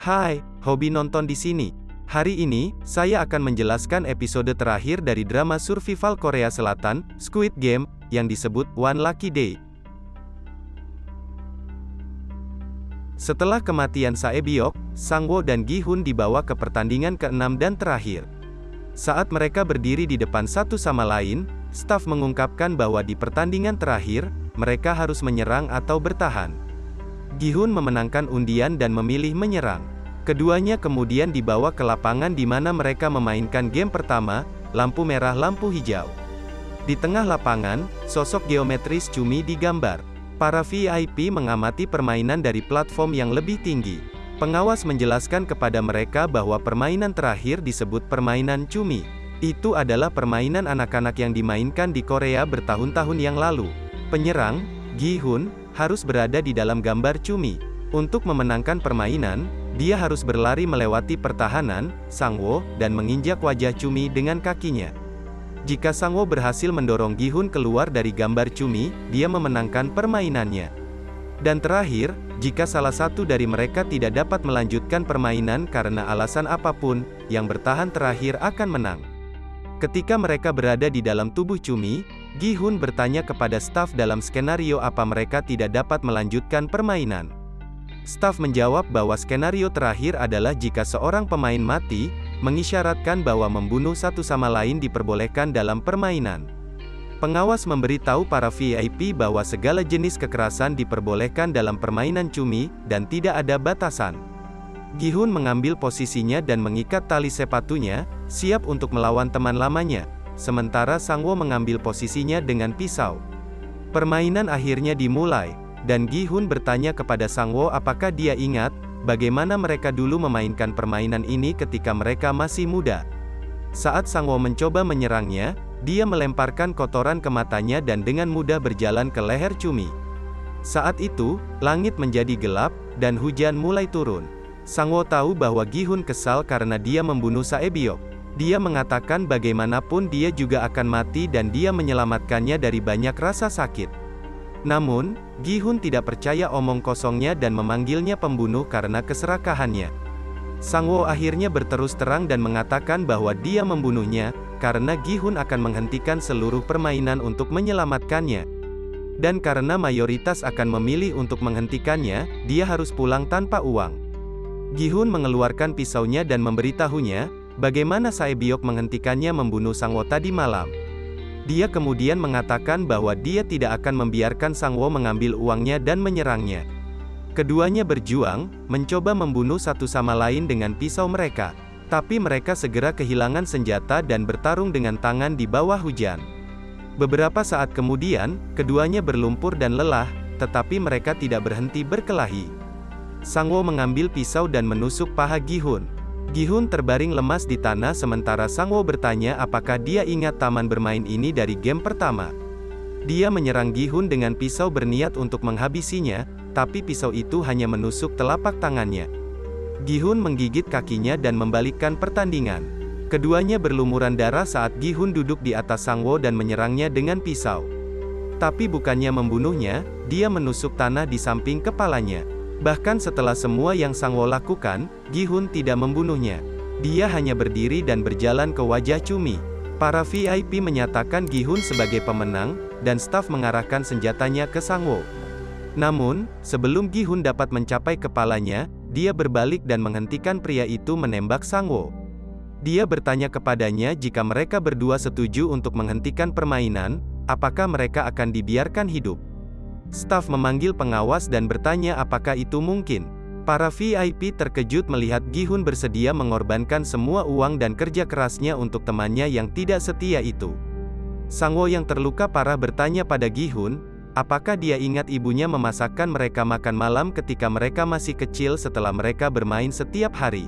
Hai, hobi nonton di sini. Hari ini, saya akan menjelaskan episode terakhir dari drama survival Korea Selatan, Squid Game, yang disebut One Lucky Day. Setelah kematian Sae-byok, Sang-woo dan Gi-hun dibawa ke pertandingan ke-6 dan terakhir. Saat mereka berdiri di depan satu sama lain, staf mengungkapkan bahwa di pertandingan terakhir, mereka harus menyerang atau bertahan. Gi-hun memenangkan undian dan memilih menyerang. Keduanya kemudian dibawa ke lapangan di mana mereka memainkan game pertama, lampu merah lampu hijau. Di tengah lapangan, sosok geometris Chumi digambar. Para VIP mengamati permainan dari platform yang lebih tinggi. Pengawas menjelaskan kepada mereka bahwa permainan terakhir disebut permainan Chumi. Itu adalah permainan anak-anak yang dimainkan di Korea bertahun-tahun yang lalu. Penyerang, Gi-hun, harus berada di dalam gambar Chumi. Untuk memenangkan permainan, dia harus berlari melewati pertahanan, Sang-woo, dan menginjak wajah Chumi dengan kakinya. Jika Sang-woo berhasil mendorong Gi-hun keluar dari gambar Chumi, dia memenangkan permainannya. Dan terakhir, jika salah satu dari mereka tidak dapat melanjutkan permainan karena alasan apapun, yang bertahan terakhir akan menang. Ketika mereka berada di dalam tubuh Chumi, Gi-hun bertanya kepada staf dalam skenario apa mereka tidak dapat melanjutkan permainan. Staf menjawab bahwa skenario terakhir adalah jika seorang pemain mati, mengisyaratkan bahwa membunuh satu sama lain diperbolehkan dalam permainan. Pengawas memberitahu para VIP bahwa segala jenis kekerasan diperbolehkan dalam permainan Chumi, dan tidak ada batasan. Gi-hun mengambil posisinya dan mengikat tali sepatunya, siap untuk melawan teman lamanya, sementara Sang-woo mengambil posisinya dengan pisau. Permainan akhirnya dimulai, dan Gi-hun bertanya kepada Sang-woo apakah dia ingat, bagaimana mereka dulu memainkan permainan ini ketika mereka masih muda. Saat Sang-woo mencoba menyerangnya, dia melemparkan kotoran ke matanya dan dengan mudah berjalan ke leher Chumi. Saat itu, langit menjadi gelap, dan hujan mulai turun. Sang-woo tahu bahwa Gi-hun kesal karena dia membunuh Sae-byok. Dia mengatakan bagaimanapun dia juga akan mati dan dia menyelamatkannya dari banyak rasa sakit. Namun, Gi-hun tidak percaya omong kosongnya dan memanggilnya pembunuh karena keserakahannya. Sang-woo akhirnya berterus terang dan mengatakan bahwa dia membunuhnya, karena Gi-hun akan menghentikan seluruh permainan untuk menyelamatkannya. Dan karena mayoritas akan memilih untuk menghentikannya, dia harus pulang tanpa uang. Gi-hun mengeluarkan pisaunya dan memberitahunya, bagaimana Sae-byok menghentikannya membunuh Sang-woo tadi malam. Dia kemudian mengatakan bahwa dia tidak akan membiarkan Sang-woo mengambil uangnya dan menyerangnya. Keduanya berjuang, mencoba membunuh satu sama lain dengan pisau mereka. Tapi mereka segera kehilangan senjata dan bertarung dengan tangan di bawah hujan. Beberapa saat kemudian, keduanya berlumpur dan lelah, tetapi mereka tidak berhenti berkelahi. Sang-woo mengambil pisau dan menusuk paha Gi-hun. Gi-hun terbaring lemas di tanah sementara Sang-woo bertanya apakah dia ingat taman bermain ini dari game pertama. Dia menyerang Gi-hun dengan pisau berniat untuk menghabisinya, tapi pisau itu hanya menusuk telapak tangannya. Gi-hun menggigit kakinya dan membalikkan pertandingan. Keduanya berlumuran darah saat Gi-hun duduk di atas Sang-woo dan menyerangnya dengan pisau. Tapi bukannya membunuhnya, dia menusuk tanah di samping kepalanya. Bahkan setelah semua yang Sang-woo lakukan, Gi-hun tidak membunuhnya. Dia hanya berdiri dan berjalan ke wajah Chumi. Para VIP menyatakan Gi-hun sebagai pemenang, dan staf mengarahkan senjatanya ke Sang-woo. Namun, sebelum Gi-hun dapat mencapai kepalanya, dia berbalik dan menghentikan pria itu menembak Sang-woo. Dia bertanya kepadanya jika mereka berdua setuju untuk menghentikan permainan, apakah mereka akan dibiarkan hidup. Staf memanggil pengawas dan bertanya apakah itu mungkin. Para VIP terkejut melihat Gi-hun bersedia mengorbankan semua uang dan kerja kerasnya untuk temannya yang tidak setia itu. Sang-woo yang terluka parah bertanya pada Gi-hun, apakah dia ingat ibunya memasakkan mereka makan malam ketika mereka masih kecil setelah mereka bermain setiap hari.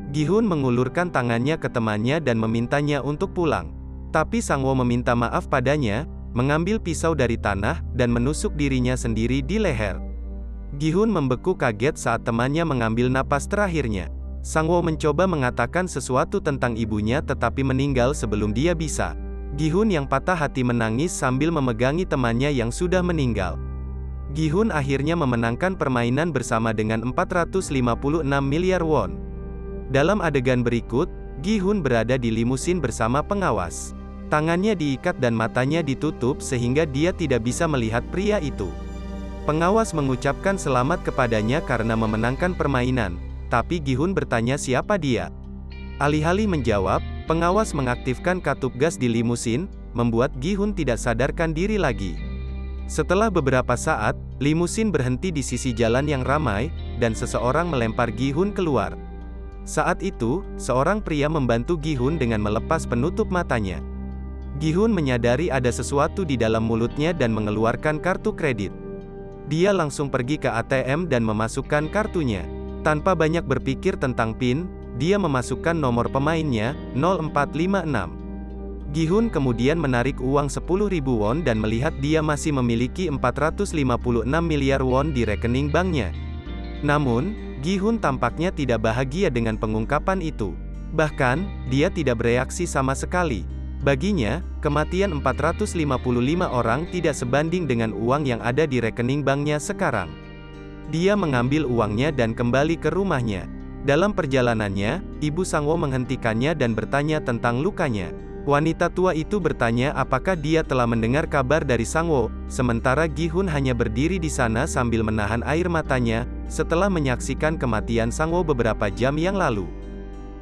Gi-hun mengulurkan tangannya ke temannya dan memintanya untuk pulang. Tapi Sang-woo meminta maaf padanya, mengambil pisau dari tanah, dan menusuk dirinya sendiri di leher. Gi-hun membeku kaget saat temannya mengambil napas terakhirnya. Sang-woo mencoba mengatakan sesuatu tentang ibunya tetapi meninggal sebelum dia bisa. Gi-hun yang patah hati menangis sambil memegangi temannya yang sudah meninggal. Gi-hun akhirnya memenangkan permainan bersama dengan 456 miliar won. Dalam adegan berikut, Gi-hun berada di limusin bersama pengawas. Tangannya diikat dan matanya ditutup sehingga dia tidak bisa melihat pria itu. Pengawas mengucapkan selamat kepadanya karena memenangkan permainan, tapi Gi-hun bertanya siapa dia. Alih-alih menjawab, pengawas mengaktifkan katup gas di limusin, membuat Gi-hun tidak sadarkan diri lagi. Setelah beberapa saat, limusin berhenti di sisi jalan yang ramai, dan seseorang melempar Gi-hun keluar. Saat itu, seorang pria membantu Gi-hun dengan melepas penutup matanya. Gi-hun menyadari ada sesuatu di dalam mulutnya dan mengeluarkan kartu kredit. Dia langsung pergi ke ATM dan memasukkan kartunya. Tanpa banyak berpikir tentang PIN, dia memasukkan nomor pemainnya, 0456. Gi-hun kemudian menarik uang 10.000 won dan melihat dia masih memiliki 456 miliar won di rekening banknya. Namun, Gi-hun tampaknya tidak bahagia dengan pengungkapan itu. Bahkan, dia tidak bereaksi sama sekali. Baginya, kematian 455 orang tidak sebanding dengan uang yang ada di rekening banknya sekarang. Dia mengambil uangnya dan kembali ke rumahnya. Dalam perjalanannya, Ibu Sang-woo menghentikannya dan bertanya tentang lukanya. Wanita tua itu bertanya apakah dia telah mendengar kabar dari Sang-woo, sementara Gi-hun hanya berdiri di sana sambil menahan air matanya, setelah menyaksikan kematian Sang-woo beberapa jam yang lalu.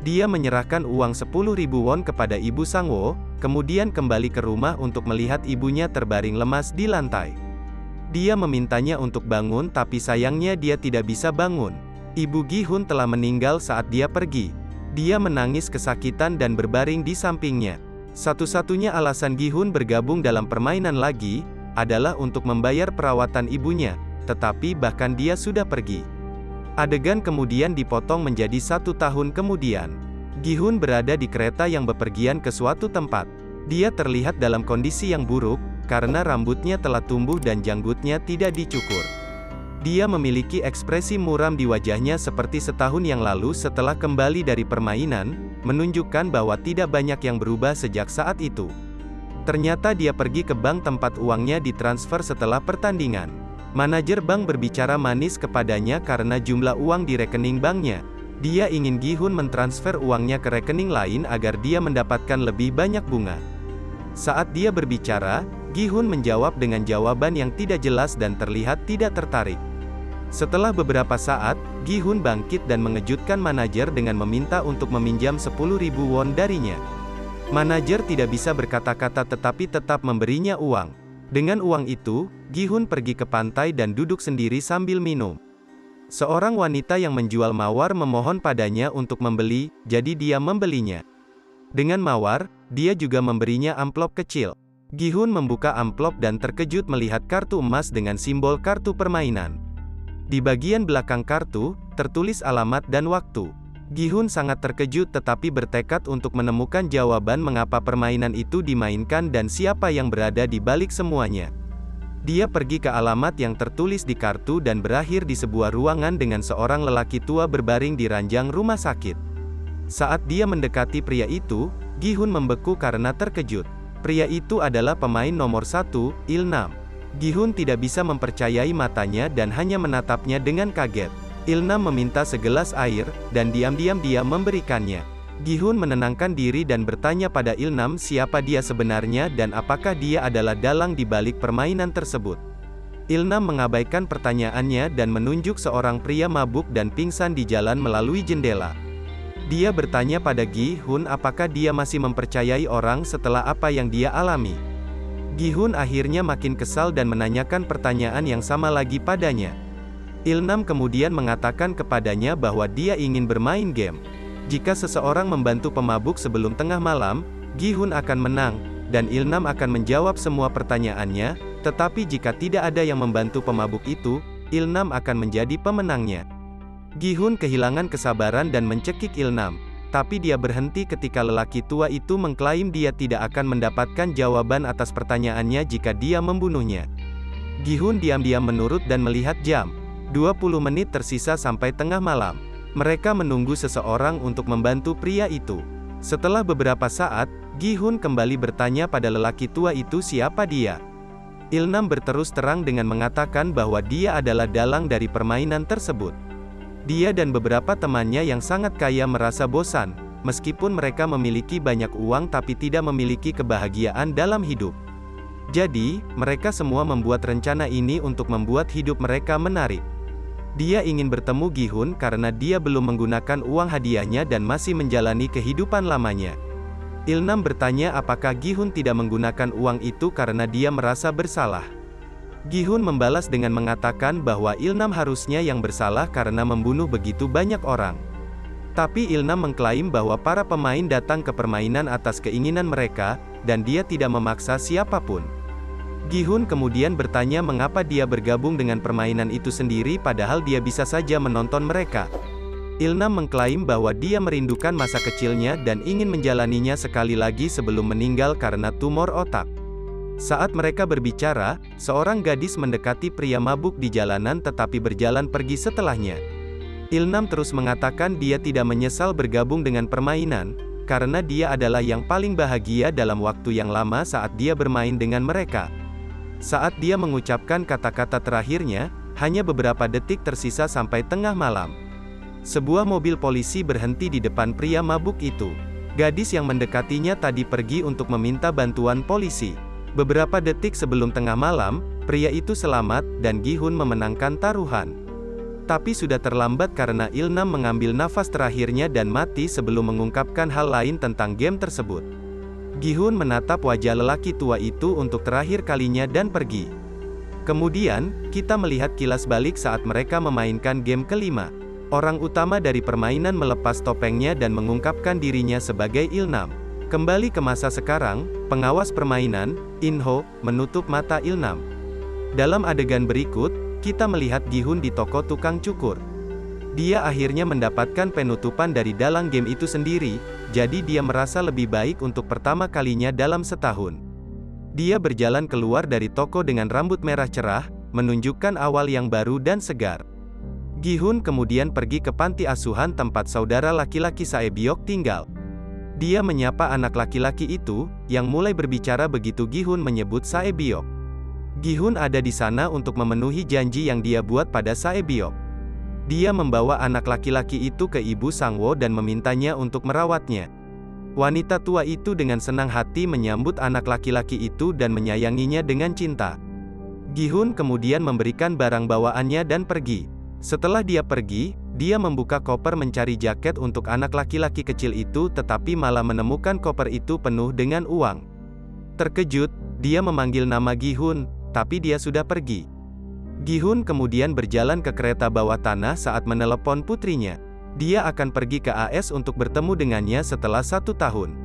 Dia menyerahkan uang 10.000 won kepada Ibu Sang-woo, kemudian kembali ke rumah untuk melihat ibunya terbaring lemas di lantai. Dia memintanya untuk bangun tapi sayangnya dia tidak bisa bangun. Ibu Gi-hun telah meninggal saat dia pergi. Dia menangis kesakitan dan berbaring di sampingnya. Satu-satunya alasan Gi-hun bergabung dalam permainan lagi, adalah untuk membayar perawatan ibunya, tetapi bahkan dia sudah pergi. Adegan kemudian dipotong menjadi 1 tahun kemudian. Gi-hun berada di kereta yang bepergian ke suatu tempat. Dia terlihat dalam kondisi yang buruk, karena rambutnya telah tumbuh dan janggutnya tidak dicukur. Dia memiliki ekspresi muram di wajahnya seperti setahun yang lalu setelah kembali dari permainan, menunjukkan bahwa tidak banyak yang berubah sejak saat itu. Ternyata dia pergi ke bank tempat uangnya ditransfer setelah pertandingan. Manajer bank berbicara manis kepadanya karena jumlah uang di rekening banknya. Dia ingin Gi-hun mentransfer uangnya ke rekening lain agar dia mendapatkan lebih banyak bunga. Saat dia berbicara, Gi-hun menjawab dengan jawaban yang tidak jelas dan terlihat tidak tertarik. Setelah beberapa saat, Gi-hun bangkit dan mengejutkan manajer dengan meminta untuk meminjam 10.000 won darinya. Manajer tidak bisa berkata-kata tetapi tetap memberinya uang. Dengan uang itu, Gi-hun pergi ke pantai dan duduk sendiri sambil minum. Seorang wanita yang menjual mawar memohon padanya untuk membeli, jadi dia membelinya. Dengan mawar, dia juga memberinya amplop kecil. Gi-hun membuka amplop dan terkejut melihat kartu emas dengan simbol kartu permainan. Di bagian belakang kartu, tertulis alamat dan waktu. Gi-hun sangat terkejut tetapi bertekad untuk menemukan jawaban mengapa permainan itu dimainkan dan siapa yang berada di balik semuanya. Dia pergi ke alamat yang tertulis di kartu dan berakhir di sebuah ruangan dengan seorang lelaki tua berbaring di ranjang rumah sakit. Saat dia mendekati pria itu, Gi-hun membeku karena terkejut. Pria itu adalah pemain nomor 1, Il-nam. Gi-hun tidak bisa mempercayai matanya dan hanya menatapnya dengan kaget. Il-nam meminta segelas air, dan diam-diam dia memberikannya. Gi-hun menenangkan diri dan bertanya pada Il-nam siapa dia sebenarnya dan apakah dia adalah dalang di balik permainan tersebut. Il-nam mengabaikan pertanyaannya dan menunjuk seorang pria mabuk dan pingsan di jalan melalui jendela. Dia bertanya pada Gi-hun apakah dia masih mempercayai orang setelah apa yang dia alami. Gi-hun akhirnya makin kesal dan menanyakan pertanyaan yang sama lagi padanya. Il-nam kemudian mengatakan kepadanya bahwa dia ingin bermain game. Jika seseorang membantu pemabuk sebelum tengah malam, Gi-hun akan menang, dan Il-nam akan menjawab semua pertanyaannya, tetapi jika tidak ada yang membantu pemabuk itu, Il-nam akan menjadi pemenangnya. Gi-hun kehilangan kesabaran dan mencekik Il-nam. Tapi dia berhenti ketika lelaki tua itu mengklaim dia tidak akan mendapatkan jawaban atas pertanyaannya jika dia membunuhnya. Gi-hun diam-diam menurut dan melihat jam. 20 menit tersisa sampai tengah malam. Mereka menunggu seseorang untuk membantu pria itu. Setelah beberapa saat, Gi-hun kembali bertanya pada lelaki tua itu siapa dia. Ilnam berterus terang dengan mengatakan bahwa dia adalah dalang dari permainan tersebut. Dia dan beberapa temannya yang sangat kaya merasa bosan, meskipun mereka memiliki banyak uang tapi tidak memiliki kebahagiaan dalam hidup. Jadi, mereka semua membuat rencana ini untuk membuat hidup mereka menarik. Dia ingin bertemu Gi-hun karena dia belum menggunakan uang hadiahnya dan masih menjalani kehidupan lamanya. Ilnam bertanya apakah Gi-hun tidak menggunakan uang itu karena dia merasa bersalah. Gi-hun membalas dengan mengatakan bahwa Ilnam harusnya yang bersalah karena membunuh begitu banyak orang. Tapi Ilnam mengklaim bahwa para pemain datang ke permainan atas keinginan mereka, dan dia tidak memaksa siapapun. Gi-hun kemudian bertanya mengapa dia bergabung dengan permainan itu sendiri padahal dia bisa saja menonton mereka. Ilnam mengklaim bahwa dia merindukan masa kecilnya dan ingin menjalaninya sekali lagi sebelum meninggal karena tumor otak. Saat mereka berbicara, seorang gadis mendekati pria mabuk di jalanan tetapi berjalan pergi setelahnya. Ilnam terus mengatakan dia tidak menyesal bergabung dengan permainan, karena dia adalah yang paling bahagia dalam waktu yang lama saat dia bermain dengan mereka. Saat dia mengucapkan kata-kata terakhirnya, hanya beberapa detik tersisa sampai tengah malam. Sebuah mobil polisi berhenti di depan pria mabuk itu. Gadis yang mendekatinya tadi pergi untuk meminta bantuan polisi. Beberapa detik sebelum tengah malam, pria itu selamat, dan Gi-hun memenangkan taruhan. Tapi sudah terlambat karena Ilnam mengambil nafas terakhirnya dan mati sebelum mengungkapkan hal lain tentang game tersebut. Gi-hun menatap wajah lelaki tua itu untuk terakhir kalinya dan pergi. Kemudian, kita melihat kilas balik saat mereka memainkan game kelima. Orang utama dari permainan melepas topengnya dan mengungkapkan dirinya sebagai Ilnam. Kembali ke masa sekarang, pengawas permainan, In-ho, menutup mata Ilnam. Dalam adegan berikut, kita melihat Gi-hun di toko tukang cukur. Dia akhirnya mendapatkan penutupan dari dalang game itu sendiri, jadi dia merasa lebih baik untuk pertama kalinya dalam setahun. Dia berjalan keluar dari toko dengan rambut merah cerah, menunjukkan awal yang baru dan segar. Gi-hun kemudian pergi ke panti asuhan tempat saudara laki-laki Sae-byok tinggal. Dia menyapa anak laki-laki itu, yang mulai berbicara begitu Gi-hun menyebut Sae-byok. Gi-hun ada di sana untuk memenuhi janji yang dia buat pada Sae-byok. Dia membawa anak laki-laki itu ke ibu Sang-woo dan memintanya untuk merawatnya. Wanita tua itu dengan senang hati menyambut anak laki-laki itu dan menyayanginya dengan cinta. Gi-hun kemudian memberikan barang bawaannya dan pergi. Setelah dia pergi, dia membuka koper mencari jaket untuk anak laki-laki kecil itu tetapi malah menemukan koper itu penuh dengan uang. Terkejut, dia memanggil nama Gi-hun, tapi dia sudah pergi. Gi-hun kemudian berjalan ke kereta bawah tanah saat menelepon putrinya. Dia akan pergi ke AS untuk bertemu dengannya setelah 1 tahun.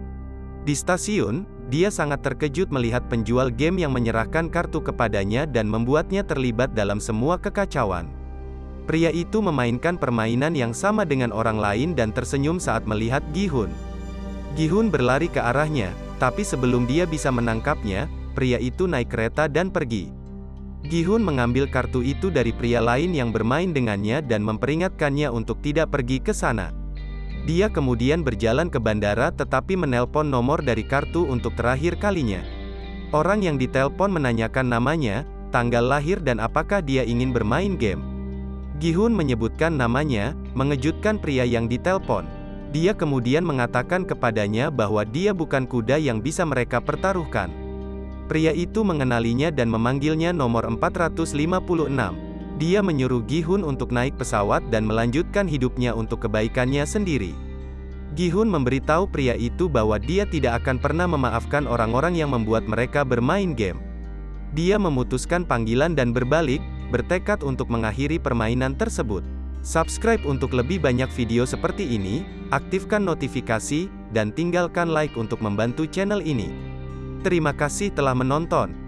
Di stasiun, dia sangat terkejut melihat penjual game yang menyerahkan kartu kepadanya dan membuatnya terlibat dalam semua kekacauan. Pria itu memainkan permainan yang sama dengan orang lain dan tersenyum saat melihat Gi-hun. Gi-hun berlari ke arahnya, tapi sebelum dia bisa menangkapnya, pria itu naik kereta dan pergi. Gi-hun mengambil kartu itu dari pria lain yang bermain dengannya dan memperingatkannya untuk tidak pergi ke sana. Dia kemudian berjalan ke bandara tetapi menelpon nomor dari kartu untuk terakhir kalinya. Orang yang ditelepon menanyakan namanya, tanggal lahir dan apakah dia ingin bermain game. Gi-hun menyebutkan namanya, mengejutkan pria yang ditelepon. Dia kemudian mengatakan kepadanya bahwa dia bukan kuda yang bisa mereka pertaruhkan. Pria itu mengenalinya dan memanggilnya nomor 456. Dia menyuruh Gi-hun untuk naik pesawat dan melanjutkan hidupnya untuk kebaikannya sendiri. Gi-hun memberitahu pria itu bahwa dia tidak akan pernah memaafkan orang-orang yang membuat mereka bermain game. Dia memutuskan panggilan dan berbalik, bertekad untuk mengakhiri permainan tersebut. Subscribe untuk lebih banyak video seperti ini, aktifkan notifikasi, dan tinggalkan like untuk membantu channel ini. Terima kasih telah menonton.